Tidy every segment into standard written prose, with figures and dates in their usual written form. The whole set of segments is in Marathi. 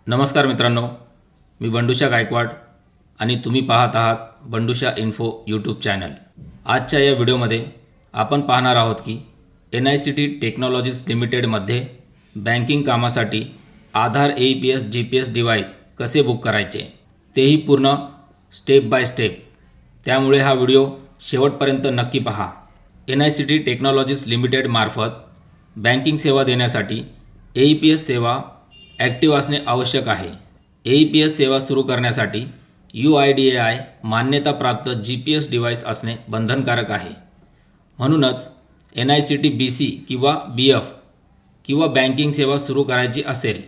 नमस्कार मित्रांनो, मी बंडुशा गायकवाड आणि तुम्ही पाहत आहात बंडुशा इन्फो यूट्यूब चॅनल। आजच्या या व्हिडिओमध्ये आपण पाहणार आहोत की NICT टेक्नॉलॉजीज लिमिटेडमध्ये बँकिंग कामासाठी आधार AEPS GPS डिव्हाइस कसे बुक करायचे तेही पूर्ण स्टेप बाय स्टेप। त्यामुळे हा व्हिडिओ शेवटपर्यंत नक्की पहा। NICT टेक्नॉलॉजीज लिमिटेड मार्फत बँकिंग सेवा देण्यासाठी AEPS सेवा ॲक्टिव्ह असणे आवश्यक आहे। AEPS सेवा सुरू करण्यासाठी UIDAI मान्यताप्राप्त GPS डिव्हाइस असणे बंधनकारक आहे। म्हणूनच NICT BC किंवा BF किंवा बँकिंग सेवा सुरू करायची असेल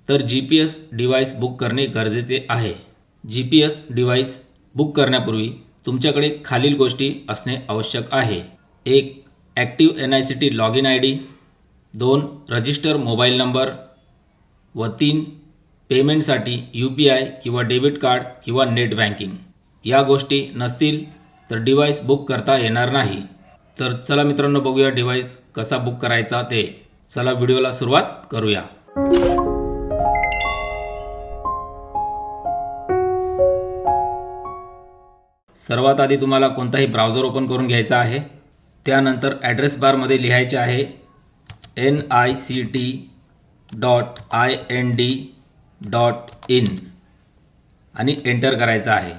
तर GPS डिव्हाइस बुक करणे गरजेचे आहे। GPS डिव्हाइस बुक करण्यापूर्वी तुमच्याकडे खालील गोष्टी असणे आवश्यक आहे। 1. Active NICT login ID, 2. Register mobile number व 3. पेमेंटसाठी UPI किंवा डेबिट कार्ड किंवा नेट बँकिंग। या गोष्टी नसतील तर डिव्हाइस बुक करता येणार नाही। तर चला मित्रांनो, बघूया डिव्हाइस कसा बुक करायचा ते। चला व्हिडिओला सुरुवात करूया। सर्वात आधी तुम्हाला कोणताही ब्राउझर ओपन करून घ्यायचा आहे। त्यानंतर ॲड्रेस बारमध्ये लिहायचे आहे NICT.IND.in आणि एंटर करायचं आहे।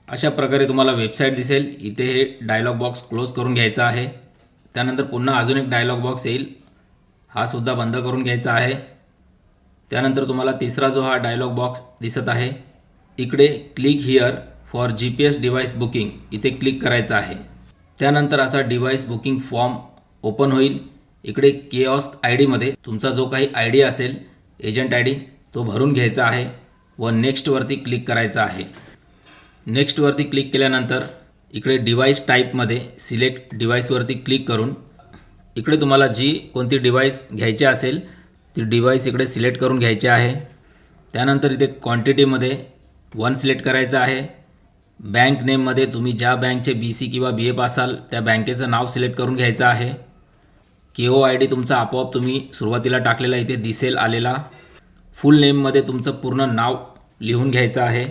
अशा प्रकारे तुम्हाला वेबसाईट दिसेल। इथे हे डायलॉग बॉक्स क्लोज करून घ्यायचा आहे। त्यानंतर पुन्हा अजून एक डायलॉग बॉक्स येईल, हा सुद्धा बंद करून घ्यायचा आहे। त्यानंतर तुम्हाला तिसरा जो हा डायलॉग बॉक्स दिसत आहे, इकडे click here for GPS device booking इथे क्लिक करायचं आहे। त्यानंतर असा डिव्हाइस बुकिंग फॉर्म ओपन होईल। इकडे किऑस्क ID मध्ये तुमचा जो काही ID असेल, एजंट ID, तो भरून घ्यायचा आहे व नेक्स्टवरती क्लिक करायचं आहे। नेक्स्टवरती क्लिक केल्यानंतर इकडे डिव्हाइस टाईपमध्ये सिलेक्ट डिव्हाइसवरती क्लिक करून इकडे तुम्हाला जी कोणती डिव्हाइस घ्यायची असेल ती डिव्हाइस इकडे सिलेक्ट करून घ्यायची आहे। त्यानंतर इथे क्वांटिटीमध्ये 1 सिलेक्ट करायचं आहे। बँक नेममध्ये तुम्ही ज्या बँकचे BC किंवा BF असाल त्या बँकेचं नाव सिलेक्ट करून घ्यायचं आहे। KOID तुमचा आपोआप तुम्ही सुरुवातीला टाकलेला इथे दिसेल आलेला। फुल नेममध्ये तुमचं पूर्ण नाव लिहून घ्यायचं आहे।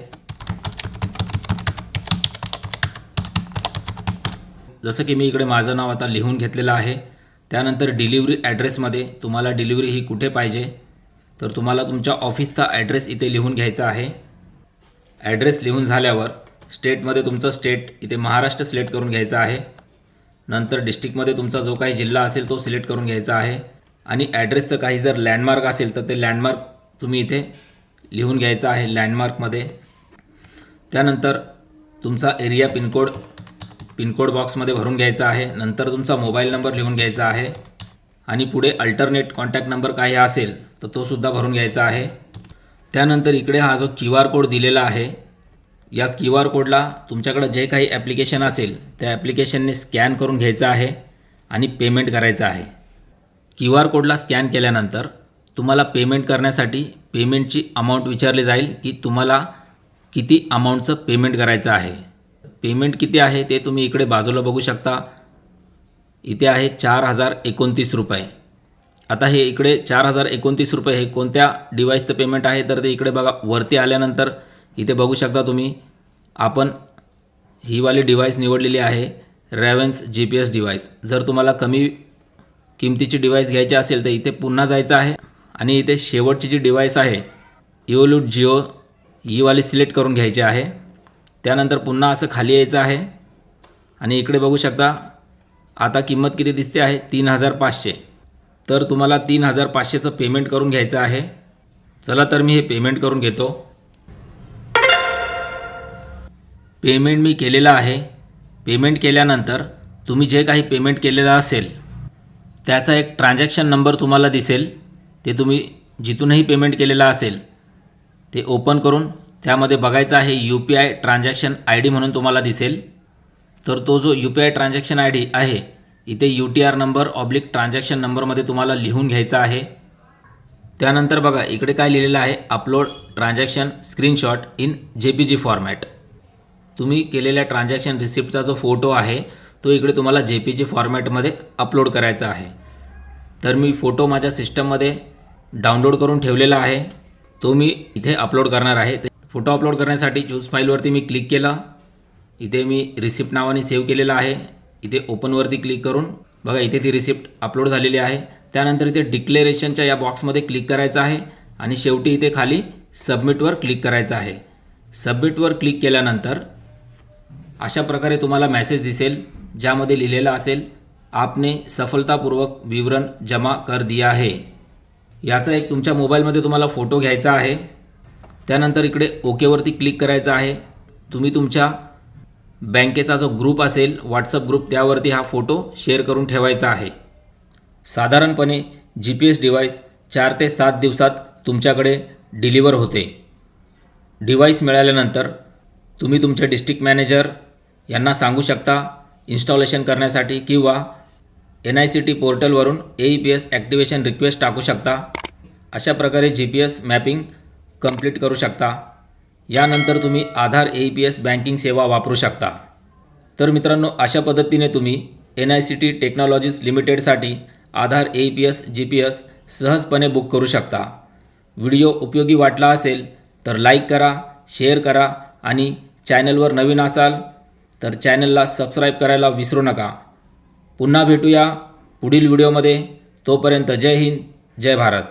जसं की मी इकडे माझं नाव आता लिहून घेतलेलं आहे। त्यानंतर डिलिव्हरी ॲड्रेसमध्ये तुम्हाला डिलिव्हरी ही कुठे पाहिजे तर तुम्हाला तुमच्या ऑफिसचा ॲड्रेस इथे लिहून घ्यायचा आहे। ॲड्रेस लिहून झाल्यावर स्टेटमध्ये तुमचं स्टेट इथे महाराष्ट्र सिलेक्ट करून घ्यायचा आहे। नंतर डिस्ट्रिक्टमध्ये तुमचा जो काही जिल्हा असेल तो सिलेक्ट करून घ्यायचा आहे आणि ॲड्रेसचं काही जर लँडमार्क असेल तर ते लँडमार्क तुम्ही इथे लिहून घ्यायचा आहे लँडमार्कमध्ये। त्यानंतर तुमचा एरिया पिनकोड बॉक्समध्ये भरून घ्यायचा आहे। नंतर तुमचा मोबाईल नंबर लिहून घ्यायचा आहे आणि पुढे अल्टरनेट कॉन्टॅक्ट नंबर काही असेल तर तो सुद्धा भरून घ्यायचा आहे। त्यानंतर इकडे हा जो QR कोड दिलेला आहे, या QR कोडला तुमच्याकडे जे काही ॲप्लिकेशन असेल त्या ॲप्लिकेशनने स्कॅन करून घ्यायचं आहे आणि पेमेंट करायचं आहे। QR कोडला स्कॅन केल्यानंतर तुम्हाला पेमेंट करण्यासाठी पेमेंटची अमाऊंट विचारली जाईल की तुम्हाला किती अमाऊंटचं पेमेंट करायचं आहे। पेमेंट किती आहे ते तुम्ही इकडे बाजूला बघू शकता। इथे आहे 4029 रुपये। आता हे इकडे 4029 रुपये हे कोणत्या डिव्हाइसचं पेमेंट आहे तर ते इकडे बघा, वरती आल्यानंतर इथे बघू शकता तुम्ही, आपण ही वाली डिव्हाइस निवडलेली आहे रेव्हेन्स GPS डिव्हाइस। जर तुम्हाला कमी किमतीची डिव्हाइस घ्यायची असेल तर इथे पुन्हा जायचं आहे आणि इथे शेवटची जी डिव्हाइस आहे इव्होल्यूट जिओ ही वाली सिलेक्ट करून घ्यायची आहे। त्यानंतर पुन्हा असं खाली यायचं आहे आणि इकडे बघू शकता आता किंमत किती दिसते आहे, 3500। तर तुम्हाला 3500चं पेमेंट करून घ्यायचं आहे। चला तर मी हे पेमेंट करून घेतो। पेमेंट मी केलेलं आहे। पेमेंट केल्यानंतर तुम्ही जे काही पेमेंट केलेलं असेल त्याचा एक ट्रान्झॅक्शन नंबर तुम्हाला दिसेल। ते तुम्ही जिथूनही पेमेंट केलेलं असेल ते ओपन करून त्यामध्ये बघायचं आहे UPI ट्रान्झॅक्शन ID म्हणून तुम्हाला दिसेल। तर तो जो UPI ट्रान्झॅक्शन ID आहे इथे UTR नंबर ऑब्लिक ट्रान्झॅक्शन नंबरमध्ये तुम्हाला लिहून घ्यायचा आहे। त्यानंतर बघा इकडे काय लिहिलेलं आहे, upload transaction screenshot in JPG format. तुम्ही केलेल्या ट्रान्झॅक्शन रिसिप्टचा जो फोटो आहे तो इकडे तुम्हाला JPG फॉर्मॅटमध्ये अपलोड करायचा आहे। तर मी फोटो माझ्या सिस्टममध्ये डाउनलोड करून ठेवलेला आहे, तो मी इथे अपलोड करणार आहे. फोटो अपलोड करण्यासाठी चूज फाईलवरती मी क्लिक केला. इथे मी रिसिप्ट नावाने सेव्ह केलेला आहे. इथे ओपनवरती क्लिक करून बघा इथे ती रिसिप्ट अपलोड झालेली आहे. त्यानंतर इथे डिक्लेरेशनच्या या बॉक्समध्ये क्लिक करायचं आहे आणि शेवटी इथे खाली सबमिटवर क्लिक करायचं आहे. सबमिटवर क्लिक केल्यानंतर अशा प्रकारे तुम्हाला मेसेज दिसेल ज्यामध्ये लिहिलेलं असेल आपने सफलतापूर्वक विवरण जमा कर दिया है. याचा एक तुमच्या मोबाईलमध्ये तुम्हाला फोटो घ्यायचा आहे. त्यानंतर इकडे ओकेवरती क्लिक करायचं आहे. तुम्ही तुमच्या बँकेचा जो ग्रुप असेल व्हॉट्सअप ग्रुप त्यावरती हा फोटो शेअर करून ठेवायचा आहे. साधारणपणे GPS डिव्हाइस 4 ते 7 दिवसात तुमच्याकडे डिलिव्हर होते. डिव्हाइस मिळाल्यानंतर तुम्ही तुमचे डिस्ट्रिक्ट मॅनेजर यांना सांगू शकता इन्स्टॉलेशन करण्यासाठी किंवा NICT पोर्टलवरून AEPS ॲक्टिवेशन रिक्वेस्ट टाकू शकता. अशा प्रकारे GPS मॅपिंग कंप्लीट करू शकता. यानंतर तुम्ही आधार AEPS बँकिंग सेवा वापरू शकता. तर मित्रांनो अशा पद्धतीने तुम्ही NICT टेक्नॉलॉजीज लिमिटेडसाठी आधार AEPS GPS सहजपणे बुक करू शकता. व्हिडिओ उपयोगी वाटला असेल तर लाईक करा, शेअर करा आणि चॅनलवर नवीन असाल तर चॅनलला सबस्क्राईब करायला विसरू नका. पुन्हा भेटूया पुढील व्हिडिओमध्ये. तोपर्यंत जय हिंद, जय भारत.